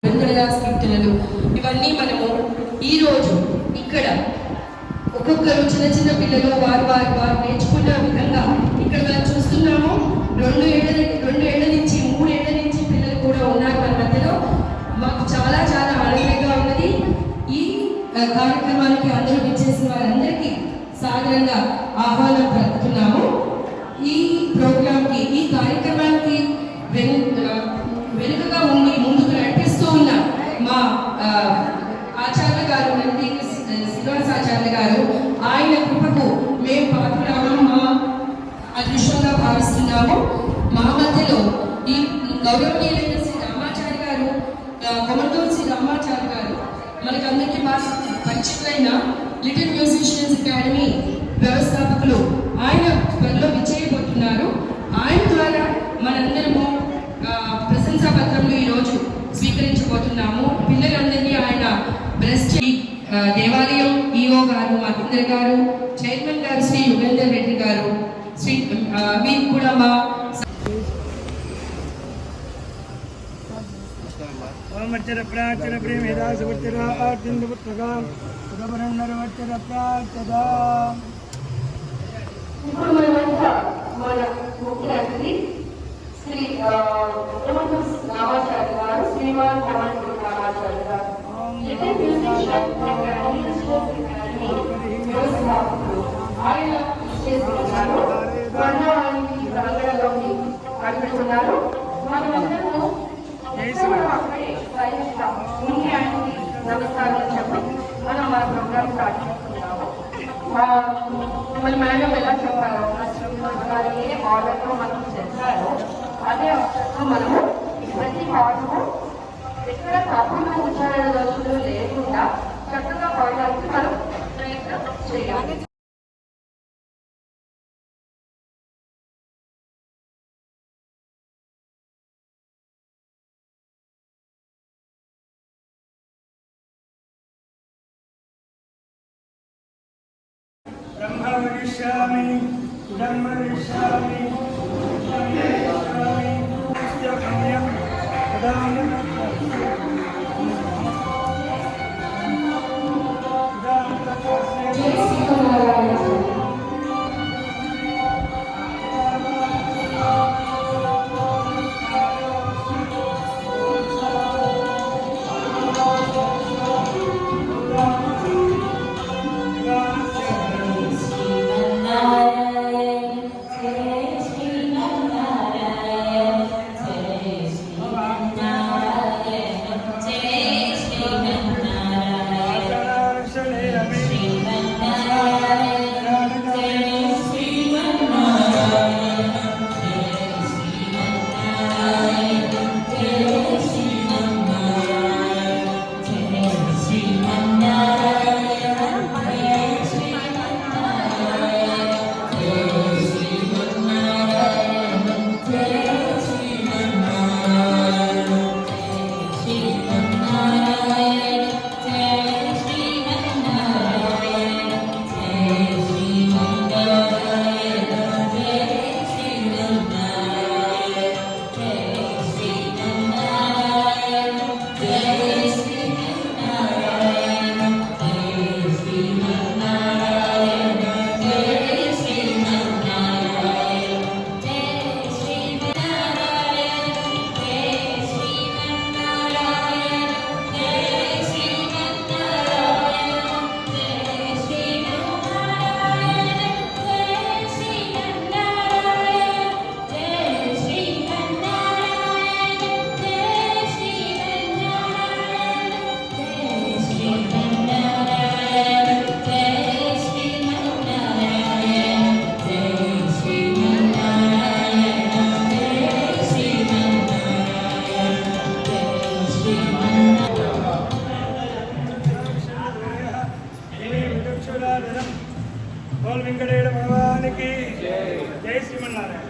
వెంకటదాస్ కీర్తనలు ఇవన్నీ మనము ఈరోజు ఇక్కడ ఒక్కొక్కరు చిన్న చిన్న పిల్లలు వారు నేర్చుకున్న విధంగా ఇక్కడ మనం చూస్తున్నాము. 2 ఏళ్ల నుంచి 3 ఏళ్ల నుంచి పిల్లలు కూడా ఉన్నారు మన మధ్యలో. మాకు చాలా చాలా ఆనందంగా ఉన్నది. ఈ కార్యక్రమానికి అందరూ విచ్చేసిన వారందరికీ సాధారణంగా ఆహ్వానం పలుకుతున్నాము. ఈ ప్రోగ్రాంకి ఈ కార్యక్రమానికి వెనుకగా ఉండి ముందుకు నడిపిస్తూ ఉన్న మా ఆచార్య గారు నంది శ్రీనివాసాచార్య గారు, ఆయన కృపకు మేము పాత్రరావడం మా అదృష్టంగా భావిస్తున్నాము. మా మధ్యలో ఈ గౌరవనీయులైన శ్రీ రామాచార్య గారు, కొమర్దూరు శ్రీ రామాచార్య గారు మనకందరికీ బాగా పరిచితులైన లిటిల్ మ్యూజిషియన్స్ అకాడమీ వ్యవస్థాపకులు. ఆయన త్వరలో విజయబోతున్నారు. ఆయన ద్వారా మనందరము ప్రశంసా పత్రంలో ఈరోజు స్వీకరించబోతున్నాము. పిల్లలందరినీ ఆయన బ్రెస్ట్ దేవాలయం ఈఓ గారు మహేందర్ గారు, చైర్మన్ గారు శ్రీ యుగేందర్ రెడ్డి గారు, శ్రీ వీరు కూడా మా శ్రీ రామాచార్య గారు, శ్రీమాన్ రామాచార్య గారు, ఆయన చేస్తున్నారు. రంగంలోకి అడుగుతున్నారు. మనమందరము ముందు ఆయనకి నమస్కారం చెప్పి మనం మన ప్రోగ్రామ్ స్టార్ట్ చేస్తున్నాము. మిమ్మల్ని మేడం ఎలా చెప్పారో ఏ ఆర్డర్లో మనం చెప్పారో అదే ఆర్డర్లో మనము ప్రతి పాటకు ఎక్కడ తప్పులు ఉచ్చారణ దోషులు లేకుండా చక్కగా పాడడానికి మనం ప్రయత్నం చేయాలి. బ్రహ్మవిష్యామి బ్రహ్మవిష్యామి వెంకటేశ్వర భగవానికి జై శ్రీమన్నారాయణ.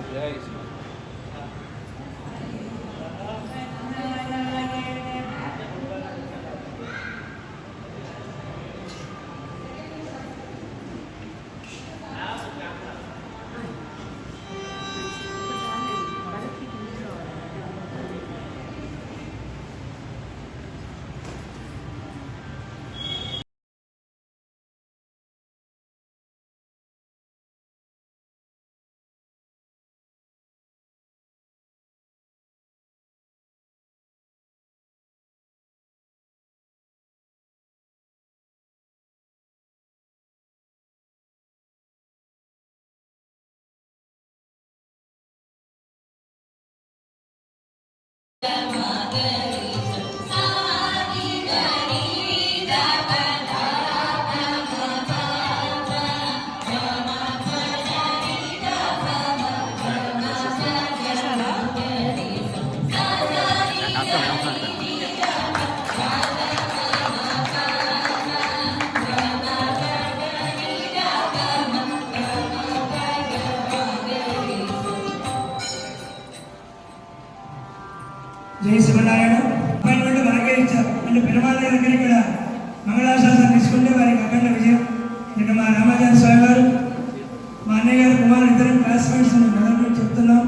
జై శ్రీమన్నారాయణ. అపాయింట్మెంట్ మనకే ఇచ్చారు. అంటే పెరుమాళ దగ్గర ఇక్కడ మంగళాశాసనం తీసుకుంటే వారికి అఖండ విజయం. ఇక్కడ మా రామాచార్య స్వామి గారు, మా అన్నయ్య గారు, కుమారు ఇద్దరం క్లాస్మేట్స్ మొదలు చెప్తున్నాం.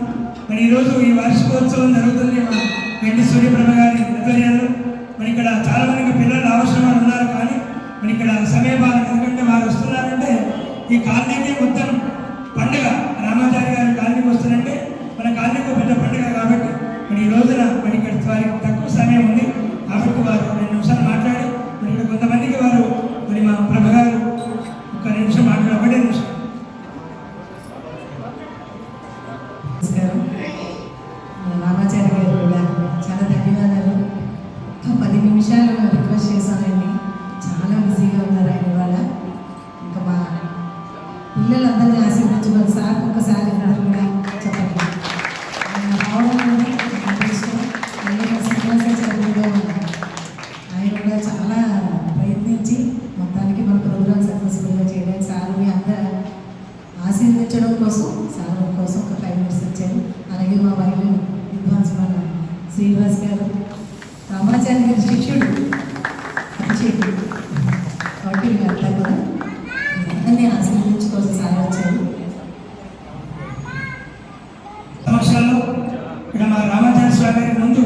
మరి ఈరోజు ఈ వార్షికోత్సవం జరుగుతుంది మా గంటి సూర్యప్రభ గారి ఆధ్వర్యంలో. మరి ఇక్కడ చాలా మందికి పిల్లలు అవసరం ఉన్నారు, కానీ మరి ఇక్కడ సమయపాలన, ఎందుకంటే వారు వస్తున్నారంటే ఈ కాలనీకి మొత్తం పండుగ. రామాచార్య గారి కాలనీకి వస్తున్నారంటే మన కాలనీకి పెద్ద పండుగ. కాబట్టి మరి ఈ రోజున మరి ఇక్కడ వారికి తక్కువ సమయం ఉంది కాబట్టి వారు 2 నిమిషాలు మాట్లాడి మరి ఇక్కడ కొంతమందికి వారు మరి మా ప్రభ గారు 1 నిమిషం మాట్లాడి 1 నిమిషం. నమస్కారం. రామాచార్య గారు కూడా చాలా ధన్యవాదాలు. 10 నిమిషాలు రిక్వెస్ట్ చేశానండి. చాలా బిజీగా ఉన్నారు ఆయన ఇవాళ. ఇంకా మా పిల్లలందరినీ ఆశీర్వదించుకొని సార్ ఒక్కసారి అందరూ కూడా చెప్పండి. ఆయన కూడా చాలా ప్రయత్నించి మొత్తానికి మన ప్రోగ్రామ్ సక్సెస్ఫుల్గా చేయడానికి సార్ మీ అందరూ ఆశీర్వదించడం కోసం సార్ కోసం ఒక 5 minutes వచ్చారు. అలాగే మా వైద్యులు విద్వాంస శ్రీనివాస్ గారు, రామాచార్య గారి శిష్యుడు అభిషేక్, కాబట్టి వీళ్ళంతా కూడా అందరినీ ఆశీర్వదించుకోసం సార్ వచ్చారు. సంవత్సరాల్లో ఇక్కడ మా రామాచార్య స్వామి గారి ముందు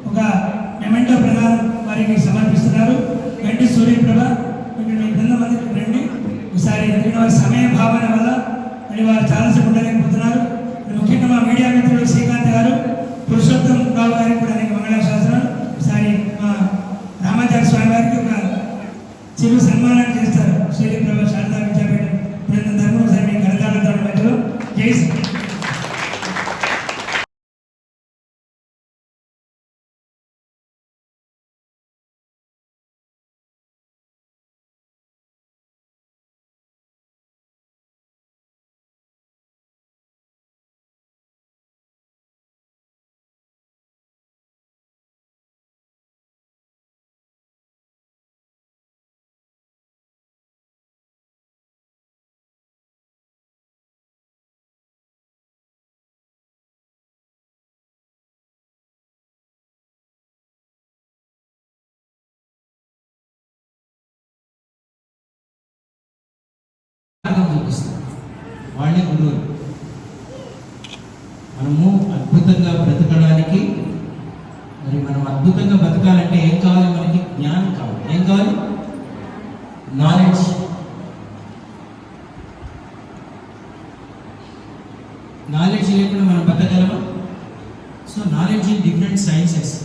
ఒక మెమెంటో ప్రదానం వారికి సమర్పిస్తున్నారు. గంటి సూర్యప్రభ. ఇక్కడ 100 మందికి రండి ఒకసారి, ఎందుకంటే వారి సమయ భావన వల్ల మరి వారు చాలాసేపు ఉండలేకపోతున్నారు. ముఖ్యంగా మా మీడియా మిత్రులు శ్రీకాంత్ గారు, పురుషోత్తం రావు గారికి కూడా అనేక మంగళాశాసనాలు. ఒకసారి మా రామాచార్య స్వామి గారికి ఒక చిరు సన్మానాన్ని చేస్తారు. సూర్యప్రభ శారదా విద్యాపీఠం బృందం తరపున ఒకసారి మీ కరతాళతో మధ్యలో జై శ్రీ. చూపిస్తారు. వాళ్ళే గురువులు. మనము అద్భుతంగా బ్రతకడానికి, మరి మనం అద్భుతంగా బ్రతకాలంటే ఏం కావాలి? మనకి జ్ఞానం కావాలి. ఏం కావాలి? నాలెడ్జ్. నాలెడ్జ్ లేకుండా మనం బతకగలమా? So knowledge in different sciences.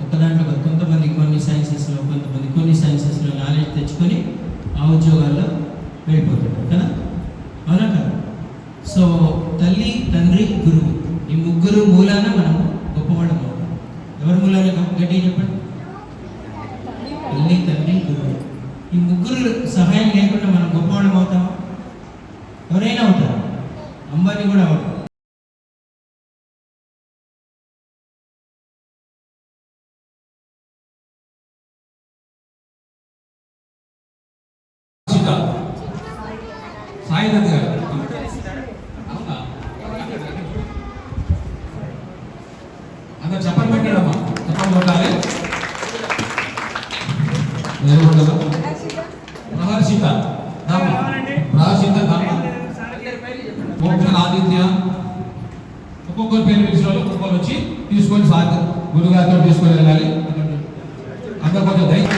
ఒక దాంట్లో కొంతమంది కొన్ని సైన్సెస్లో, కొంతమంది కొన్ని సైన్సెస్లో నాలెడ్జ్ తెచ్చుకొని ఆ ఉద్యోగాల్లో వెళ్ళిపోతాడు కదా, అవునా కదా? సో తల్లి, తండ్రి, గురువు, ఈ ముగ్గురు మూలాన మనము గొప్పవాళ్ళం అవుతాం. ఎవరి మూలాన గట్టిగా చెప్పండి? తల్లి, తండ్రి, గురువు. ఈ ముగ్గురు సహాయం లేకుండా మనం గొప్పవాళ్ళం అవుతామా? ఎవరైనా అవుతారు. అంబానీ కూడా అవుతారు. సాయినాథ్ గారు అందరు చెప్పని పెట్టాడమ్మా, చెప్పని కొట్టాలి. ప్రహర్షిత మోక్ష ఆదిత్య, ఒక్కొక్కరు పేరు పిలిచిన వాళ్ళు ఒక్కొక్కరు వచ్చి తీసుకొని సార్ గురుగారితో తీసుకొని వెళ్ళాలి. అందరు కొంచెం ధైర్యం.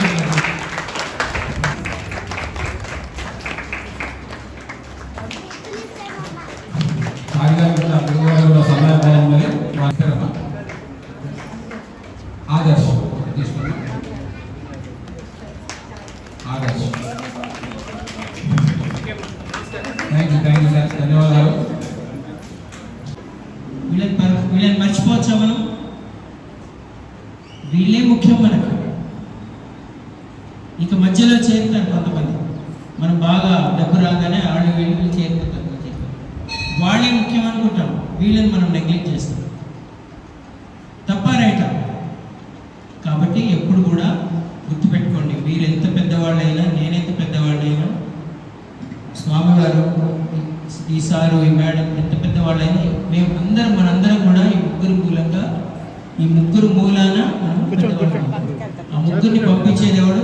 ఆదర్శ్ తీసుకున్నా. ఆదర్శ్ థ్యాంక్ యూ సార్, ధన్యవాదాలు. వీళ్ళని మర్చిపోవచ్చా మనం? మనం బాగా డబ్బు రాగానే వాళ్ళు వీళ్ళు చేరిపోతారు. వాళ్ళే ముఖ్యం అనుకుంటాం, వీళ్ళని మనం నెగ్లెక్ట్ చేస్తాం. తప్ప రైటా? కాబట్టి ఎప్పుడు కూడా గుర్తుపెట్టుకోండి, మీరు ఎంత పెద్దవాళ్ళైనా, నేనెంత పెద్దవాళ్ళైనా, స్వామివారు, ఈ సారు, ఈ మేడం ఎంత పెద్దవాళ్ళైనా, మేము అందరం మనందరం కూడా ఈ ముగ్గురు మూలాన మనం పెద్దవాళ్ళం. ఆ ముగ్గురిని పంపించేది ఎవడు?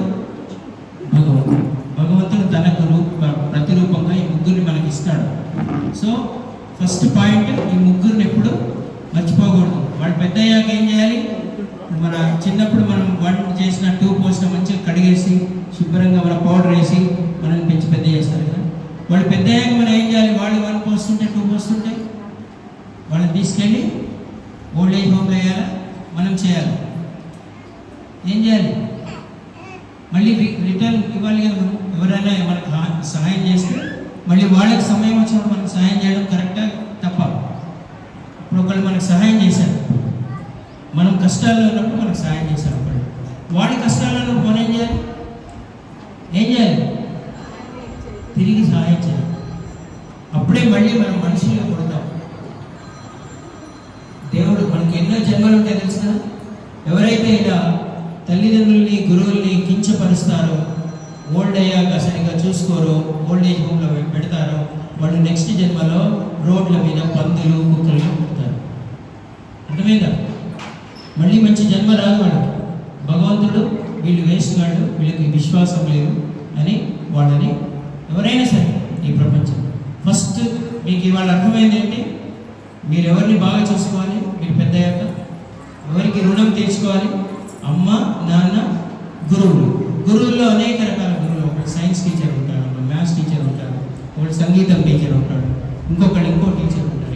భగవంతుడు. భగవంతుడు తనకు ప్రతిరూపంగా ఈ ముగ్గురిని మనకి ఇస్తాడు. సో ఫస్ట్ పాయింట్, ఈ ముగ్గురిని ఎప్పుడు మర్చిపోకూడదు. వాళ్ళు పెద్ద అయ్యాక ఏం చేయాలి? మన చిన్నప్పుడు మనం వంట చేసిన 2 పోసిన మంచిగా కడిగేసి శుభ్రంగా మన పౌడర్ వేసి మనల్ని పెంచి పెద్ద చేస్తారు కదా. వాళ్ళు పెద్ద అయ్యాక మనం ఏం చేయాలి? వాళ్ళు 1 పోస్తుంటే 2 పోస్తుంటే వాళ్ళని తీసుకెళ్ళి ఓల్డ్ ఏజ్ హోమ్లో వేయాలా? మనం చేయాలి. ఏం చేయాలి? మళ్ళీ రిటర్న్ ఇవ్వాలి కదా. మనం ఎవరైనా మనకు సహాయం చేస్తే మళ్ళీ వాళ్ళకి సమయం వచ్చినప్పుడు మనకు సహాయం చేయడం కరెక్టా తప్ప? ఇప్పుడు ఒకళ్ళు మనకు సహాయం చేశారు, మనం కష్టాల్లో ఉన్నప్పుడు మనకు సహాయం చేశారు. వాడి కష్టాల్లో ఉన్నప్పుడు మనం ఏం చేయాలి? తిరిగి సహాయం చేయాలి. అప్పుడే మళ్ళీ మనం మనుషులుగా పుడతాం. దేవుడు మనకి ఎన్నో జన్మలు ఉంటాయి తెలుసు కదా. ఎవరైతే ఇలా తల్లిదండ్రుల్ని, గురువుల్ని కించపరుస్తారో, ఓల్డ్ అయ్యాక సరిగ్గా చూసుకోరో, ఓల్డ్ ఏజ్ హోమ్లో పెడతారో, వాళ్ళు నెక్స్ట్ జన్మలో రోడ్ల మీద పందులు, కుక్కలు పుడతారు. అర్థమైందా? మళ్ళీ మంచి జన్మ రాదు వాళ్ళకి. భగవంతుడు వీళ్ళు వేస్ట్ వాళ్ళు, వీళ్ళకి విశ్వాసం లేదు అని వాళ్ళని, ఎవరైనా సరే ఈ ప్రపంచం, ఫస్ట్ మీకు ఇవాళ అర్థమైంది ఏంటి? మీరు ఎవరిని బాగా చూసుకోవాలి? మీరు పెద్ద అయ్యాక ఎవరికి రుణం తీర్చుకోవాలి? అమ్మ, నాన్న, గురువులు. గురువుల్లో అనేక రకాల గురువులు. ఒకటి సైన్స్ టీచర్ ఉంటాడు, ఒకటి మ్యాథ్స్ టీచర్ ఉంటాడు, ఒకటి సంగీతం టీచర్ ఉంటాడు, ఇంకో టీచర్ ఉంటాడు.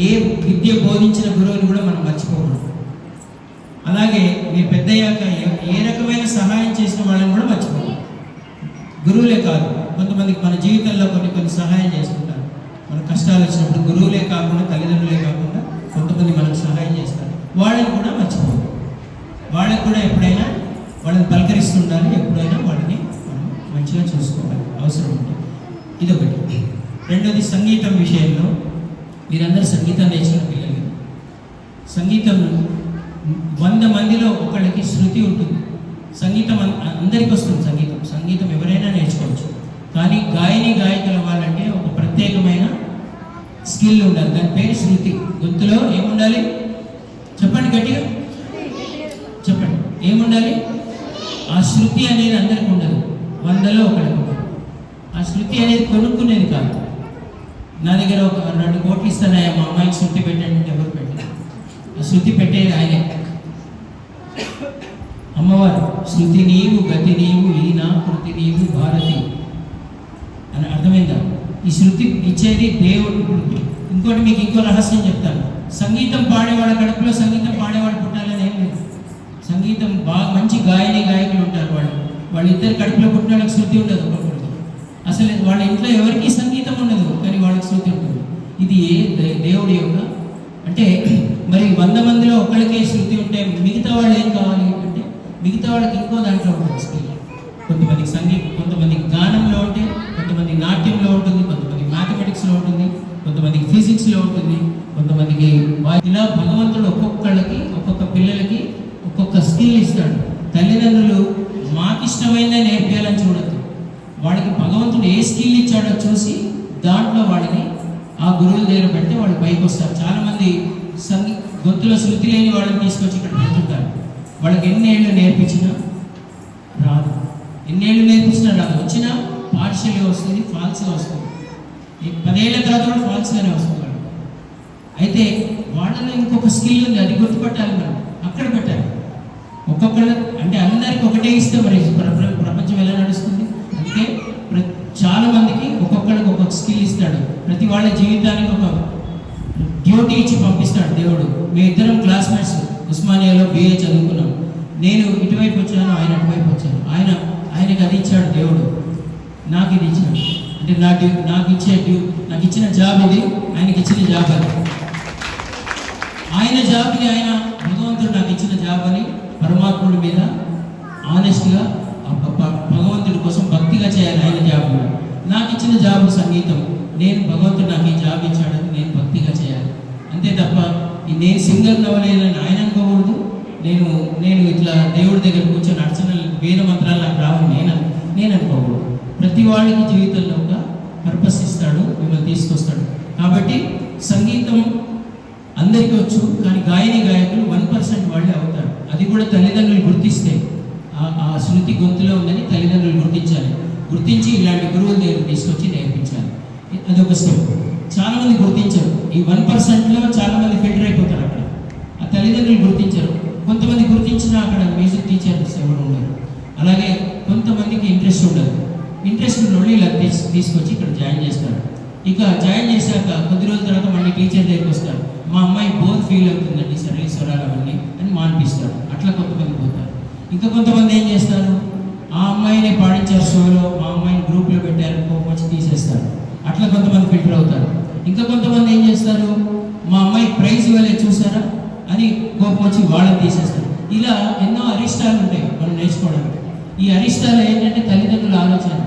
ఏ విద్య బోధించిన గురువుని కూడా మనం మర్చిపోకూడదు. అలాగే మీరు పెద్ద అయ్యాక ఏ రకమైన సహాయం చేసిన వాళ్ళని కూడా మర్చిపోకూడదు. గురువులే కాదు, కొంతమందికి మన జీవితంలో కొన్ని సహాయం చేసుకుంటారు. మన కష్టాలు వచ్చినప్పుడు గురువులే కాకుండా, తల్లిదండ్రులే కాకుండా కొంతమంది మనకు సహాయం చేస్తారు. వాళ్ళని కూడా మర్చిపోకూడదు. వాళ్ళకి కూడా ఎప్పుడైనా వాళ్ళని పలకరిస్తుండాలి, ఎప్పుడైనా వాళ్ళని మనం మంచిగా చూసుకోవాలి అవసరం ఉంటుంది. ఇదొకటి. రెండోది, సంగీతం విషయంలో మీరందరూ సంగీతం నేర్చుకున్న పిల్లలు. సంగీతం 100 మందిలో ఒకళ్ళకి శృతి ఉంటుంది. సంగీతం అందరికీ వస్తుంది. సంగీతం ఎవరైనా నేర్చుకోవచ్చు. కానీ గాయకులు అవ్వాలంటే ఒక ప్రత్యేకమైన స్కిల్ ఉండాలి. దాని పేరు శృతి. గొంతులో ఏముండాలి? చెప్పండి గట్టిగా చెప్పండి. ఏముండాలి? ఆ శృతి అనేది అందరికి ఉండదు, 100లో ఒకరికి ఉంటుంది. ఆ శృతి అనేది కొనుక్కునేది కాదు. నా దగ్గర ఒక 2 కోట్లు ఇస్తానయ్యా మా అమ్మాయికి శృతి పెట్టండి అంటే ఎవరు పెట్టారు? ఆ శృతి పెట్టేది ఆయనే, అమ్మవారు. శృతి నీవు, గతి నీవు, ఈనా కృతి నీవు, భారతి అని అర్థమైందా? ఈ శృతి ఇచ్చేది దేవుడు. ఇంకోటి మీకు ఇంకో రహస్యం చెప్తాను. సంగీతం పాడేవాళ్ళ కడుపులో సంగీతం పాడేవాడు పుట్టాలని ఏం లేదు. సంగీతం బాగా మంచి గాయకులు ఉంటారు. వాళ్ళిద్దరు కడుపులో పుట్టిన వాళ్ళకి శృతి ఉండదు. అసలు వాళ్ళ ఇంట్లో ఎవరికి సంగీతం ఉండదు, కానీ వాళ్ళకి శృతి ఉంటుంది. ఇది దేవుడి యొక్క, అంటే మరి 100 మందిలో ఒకరికే శృతి ఉంటే మిగతా వాళ్ళు ఏం కావాలి అంటే, మిగతా వాళ్ళకి ఇంకో దాంట్లో ఉంటుంది స్కిల్. కొంతమందికి సంగీతం, కొంతమందికి గానంలో ఉంటే, కొంతమంది నాట్యంలో ఉంటుంది, కొంతమంది మ్యాథమెటిక్స్లో ఉంటుంది, కొంతమందికి ఫిజిక్స్లో ఉంటుంది, కొంతమందికి ఇలా భగవంతుడు ఒక్కొక్కళ్ళకి, ఒక్కొక్క పిల్లలకి ఒక్కొక్క స్కిల్ ఇస్తాడు. తల్లిదండ్రులు మాకు ఇష్టమైందే నేర్పించాలని చూడద్దు. వాడికి భగవంతుడు ఏ స్కిల్ ఇచ్చాడో చూసి దాంట్లో వాడిని ఆ గురువుల దగ్గర పెడితే వాళ్ళు పైకి వస్తారు. చాలామంది గొంతులో శృతి లేని వాళ్ళని తీసుకొచ్చి ఇక్కడ పెడుతుంటారు. వాళ్ళకి ఎన్నేళ్ళు నేర్పించినా రాదు, ఎన్నేళ్ళు నేర్పించినా రాదు. వచ్చినా పార్షియల్గా వస్తుంది, ఫాల్స్గా వస్తుంది. 10 ఏళ్ల తర్వాత కూడా ఫాల్స్గానే వస్తుంది. అయితే వాళ్ళలో ఇంకొక స్కిల్ ఉంది, అది గుర్తుపట్టాలి మనం, అక్కడ పెట్టాలి. ఒక్కొక్కళ్ళు అంటే అందరికి ఒకటే ఇస్తే మరి ప్రపంచం ఎలా నడుస్తుంది? అందుకే చాలా మందికి ఒక్కొక్కడికి ఒక్కొక్క స్కిల్ ఇస్తాడు. ప్రతి వాళ్ళ జీవితానికి ఒక డ్యూటీ ఇచ్చి పంపిస్తాడు దేవుడు. మీ ఇద్దరం క్లాస్మేట్స్, ఉస్మానియాలో BA చదువుకున్నాం. నేను ఇటువైపు వచ్చాను, ఆయన అటువైపు వచ్చాను. ఆయనకి అది ఇచ్చాడు దేవుడు, నాకు ఇది ఇచ్చాడు. అంటే నాకు ఇచ్చిన జాబ్ ఇది, ఆయనకి ఇచ్చిన జాబ్ అది. ఆయన జాబ్ని భగవంతుడు నాకు ఇచ్చిన జాబ్ అని పరమాత్ముడి మీద ఆనెస్ట్గా భగవంతుడి కోసం భక్తిగా చేయాలి ఆయన జాబ్. నాకు ఇచ్చిన జాబ్ సంగీతం, నేను భగవంతుడు నాకు ఈ జాబ్ ఇచ్చాడని నేను భక్తిగా చేయాలి. అంతే తప్ప నేను సింగర్ అవ్వలేదని ఆయన అనుకోకూడదు. నేను ఇట్లా దేవుడి దగ్గర కూర్చొని అర్చనలు వేద మంత్రాలు నాకు రావు నేను అనుకోకూడదు. ప్రతి వాడికి జీవితంలో ఒక పర్పస్ ఇస్తాడు, మిమ్మల్ని తీసుకొస్తాడు. కాబట్టి సంగీతం అందరికీ వచ్చు, కానీ గాయకులు 1% వాళ్ళే అవుతారు. అది కూడా తల్లిదండ్రులు గుర్తిస్తే, ఆ శృతి గొంతులో ఉందని తల్లిదండ్రులు గుర్తించి ఇలాంటి గురువుల దగ్గర తీసుకొచ్చి నేర్పించాలి. అదొక స్టెప్. చాలామంది గుర్తించరు. ఈ 1%లో చాలామంది ఫిల్టర్ అయిపోతారు. అక్కడ ఆ తల్లిదండ్రులు గుర్తించరు. కొంతమంది గుర్తించినా అక్కడ మ్యూజిక్ టీచర్స్ ఎవరు ఉండరు. అలాగే కొంతమందికి ఇంట్రెస్ట్ ఉండదు. ఇంట్రెస్ట్ నుండి ఇలా తీసుకొచ్చి ఇక్కడ జాయిన్ చేస్తారు. ఇక జాయిన్ చేశాక కొద్ది రోజుల తర్వాత మళ్ళీ టీచర్ దగ్గరికి వస్తారు. మా అమ్మాయి బోర్ ఫీల్ అవుతుందండి, సరే స్వరాలు అవన్నీ అని మానిపిస్తారు. అట్లా కొంతమంది పోతారు. ఇంకా కొంతమంది ఏం చేస్తారు, ఆ అమ్మాయిని పాడించారు షోలో, మా అమ్మాయిని గ్రూప్లో పెట్టారు, కోపం వచ్చి తీసేస్తారు. అట్లా కొంతమంది ఫిల్టర్ అవుతారు. ఇంకా కొంతమంది ఏం చేస్తారు, మా అమ్మాయి ప్రైజ్ ఇవ్వలేదు చూసారా అని కోపం వచ్చి వాళ్ళని తీసేస్తారు. ఇలా ఎన్నో అరిష్టాలు ఉంటాయి మనం నేర్చుకోవడానికి. ఈ అరిష్టాలు ఏంటంటే తల్లిదండ్రుల ఆలోచనల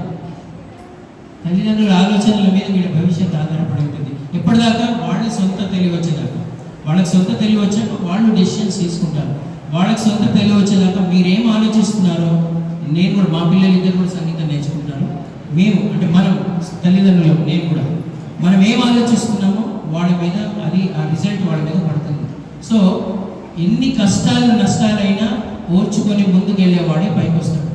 మీద వీళ్ళ భవిష్యత్తు ఆధారపడి ఉంటుంది. ఎప్పటిదాకా వాళ్ళ సొంత తెలివి వచ్చేదాకా, వాళ్ళకి సొంత తెలివి వచ్చాక వాళ్ళు డెసిషన్స్ తీసుకుంటారు. వాళ్ళకి సొంత తెలివి వచ్చేదాకా మీరేం ఆలోచిస్తున్నారో, నేను కూడా, మా పిల్లలు ఇద్దరు కూడా సంగీతం నేర్చుకుంటారు. మేము అంటే మనం తల్లిదండ్రులు, నేను కూడా, మనం ఏం ఆలోచిస్తున్నామో వాళ్ళ మీద ఆ రిజల్ట్ వాళ్ళ మీద పడుతుంది. సో ఎన్ని కష్టాలు నష్టాలైనా ఓర్చుకొని ముందుకు వెళ్ళేవాడే పైకి వస్తాడు.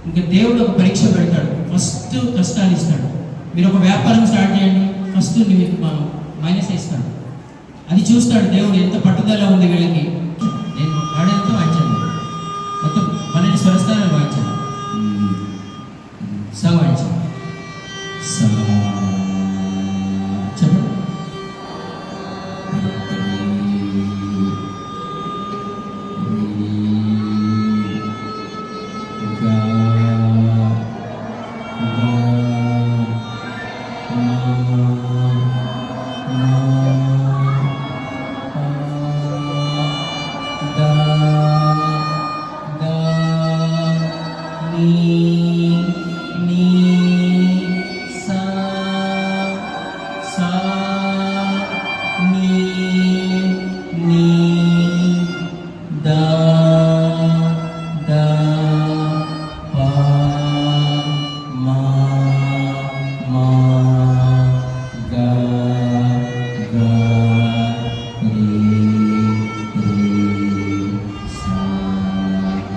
ఇంకా దేవుడు ఒక పరీక్ష పెడతాడు. ఫస్ట్ కష్టాలు ఇస్తాడు. మీరు ఒక వ్యాపారం స్టార్ట్ చేయండి, ఫస్ట్ మీకు మైనస్ ఇస్తాడు. అది చూస్తాడు దేవుడు, ఎంత పట్టుదల ఉంది వీళ్ళకి. నేను వాడేంతో వాయించాను, మొత్తం 12 స్వరస్థానాలు వాయించాను. సా వాయించాను, సా చెప్పండి.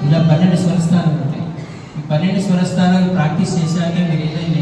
ఇలా 12 స్వరస్థానాలు ఉంటాయి. ఈ 12 స్వరస్థానాలు ప్రాక్టీస్ చేశాక మీరు ఏదైనా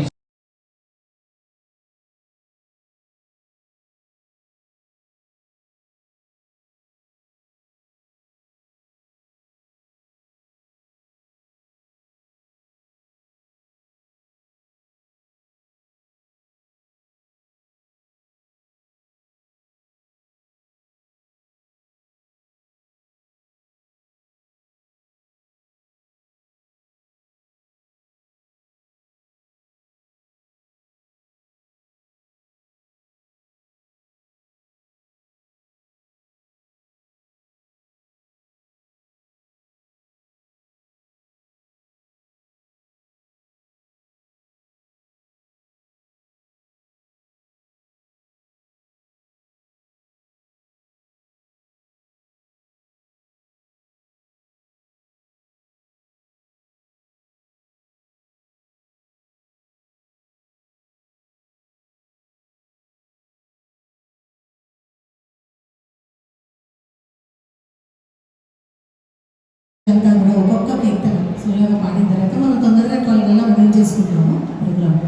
అంతా కూడా ఒక్కొక్క కీర్తన సోలోగా పాడిన తర్వాత మనం తొందరగా 12 అర్థం చేసుకుంటాము ప్రోగ్రామ్.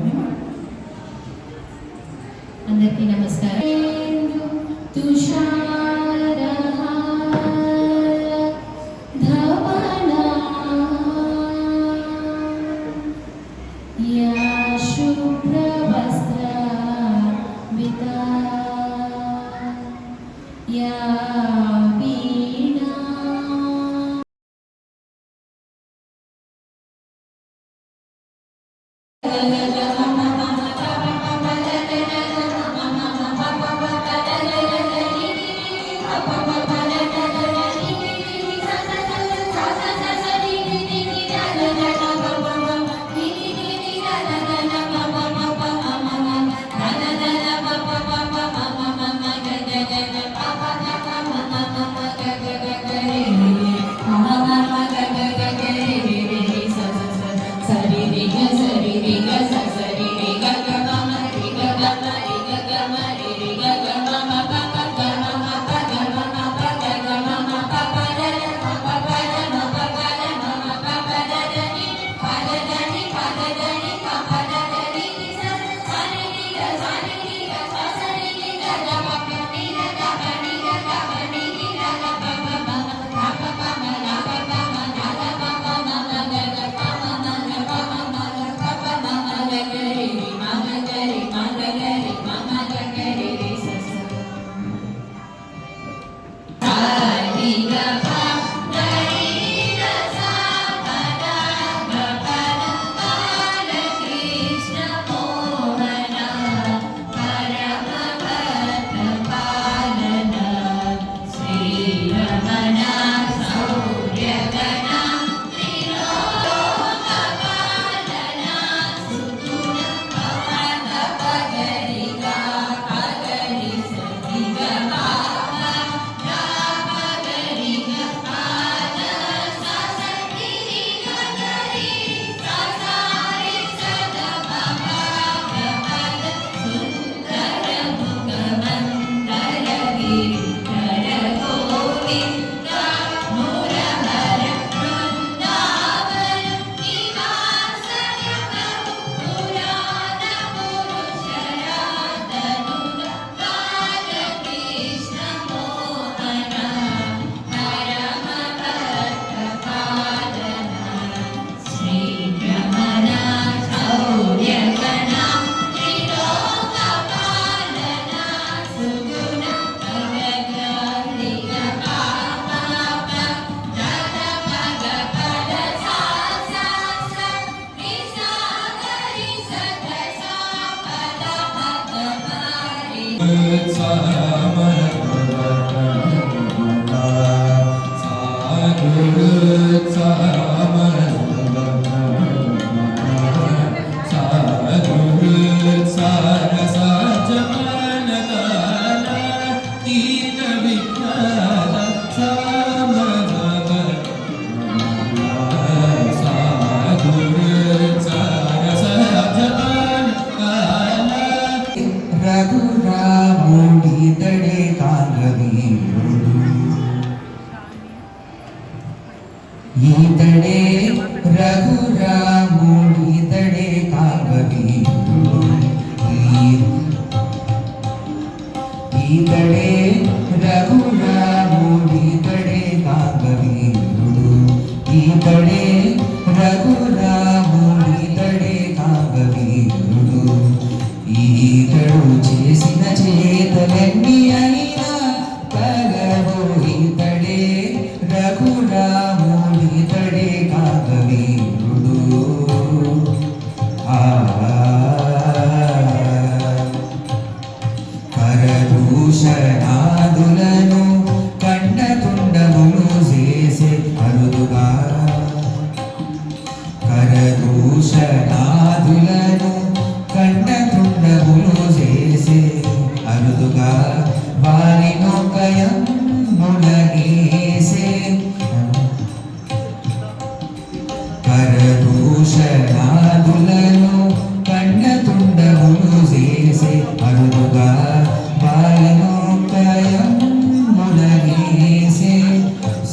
అందరికీ నమస్కారం. రఘురాముడితడే కాంగవీరుడు ఈతడే రఘురాముడితడే కాంగవీరుడు ఈతడే రఘురాముడితడే కాంగవీరుడు ఈతడే రఘురాముడితడే కాంగవీరుడు ఈతడు చేసిన చేతలన్నీ అయినా కలవు ఈతడే రఘురాముడితడే కాంగవీరుడు కరదూషణాదులను కండతుండములు చేసే అరుదుగా కరదూషణాదులను కండతుండములు చేసే అరుదుగా వారినొకయం మునగేసే కరదూషణాదులను కండతుండములు చేసే అరుదుగా వారినొకయం మునగేసే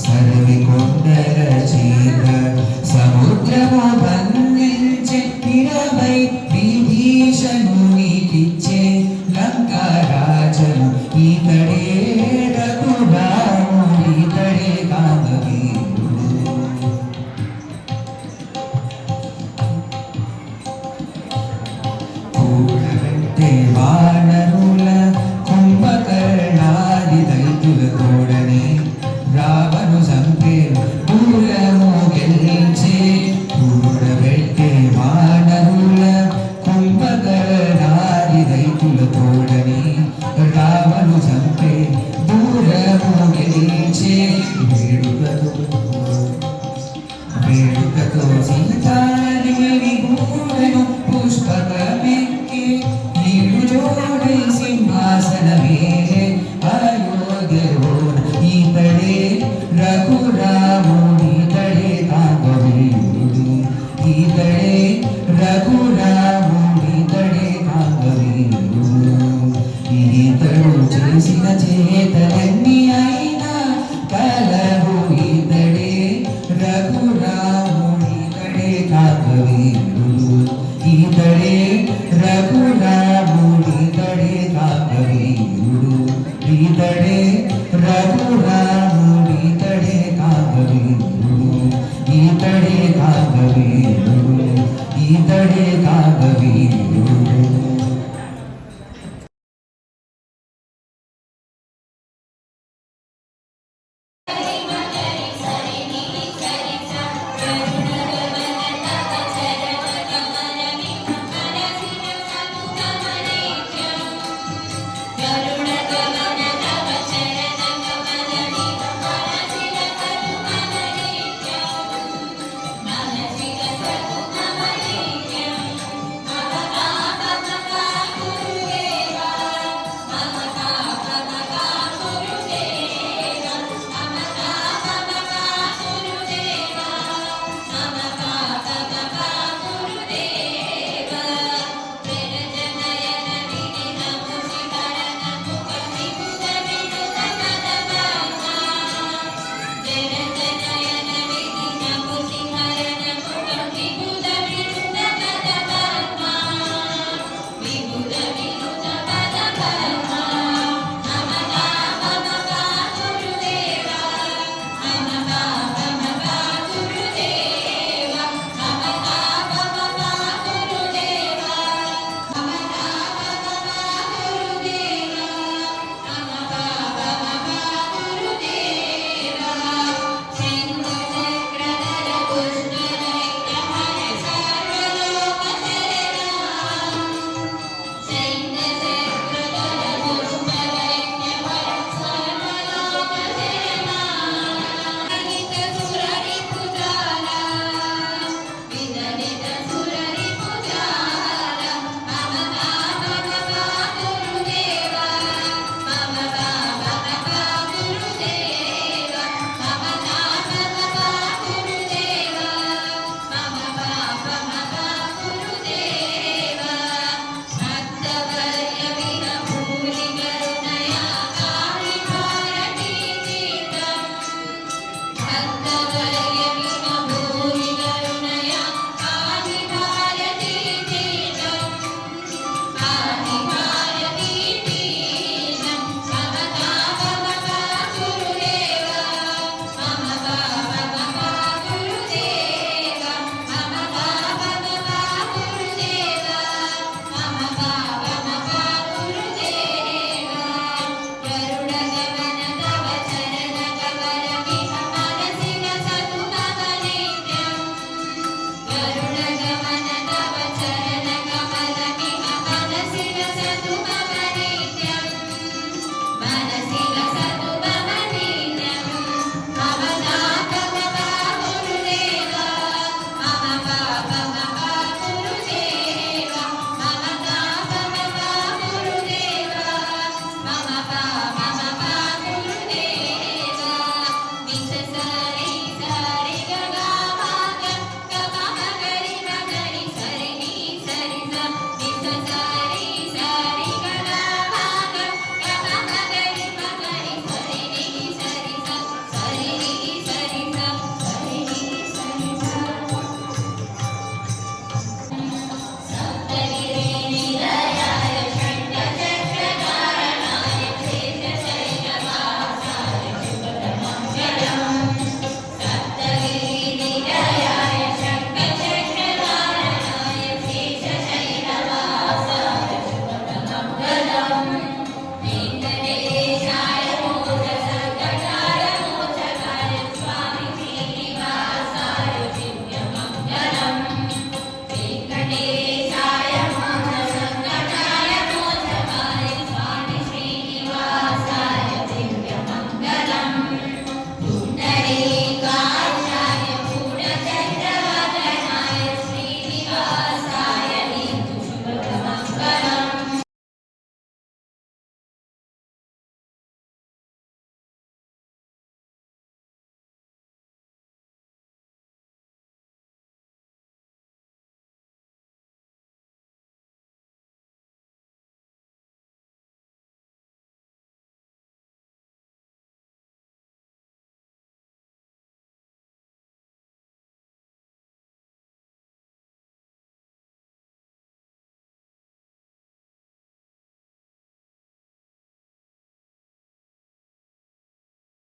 సర్వి కొండల చీత సముద్రము బంధించే 20 విభీషణునికిచ్చే లంకారాజను ఈతడే రఘురాముడు ఈతడే కాంగవీరుడు కూడబెట్టే వానరుల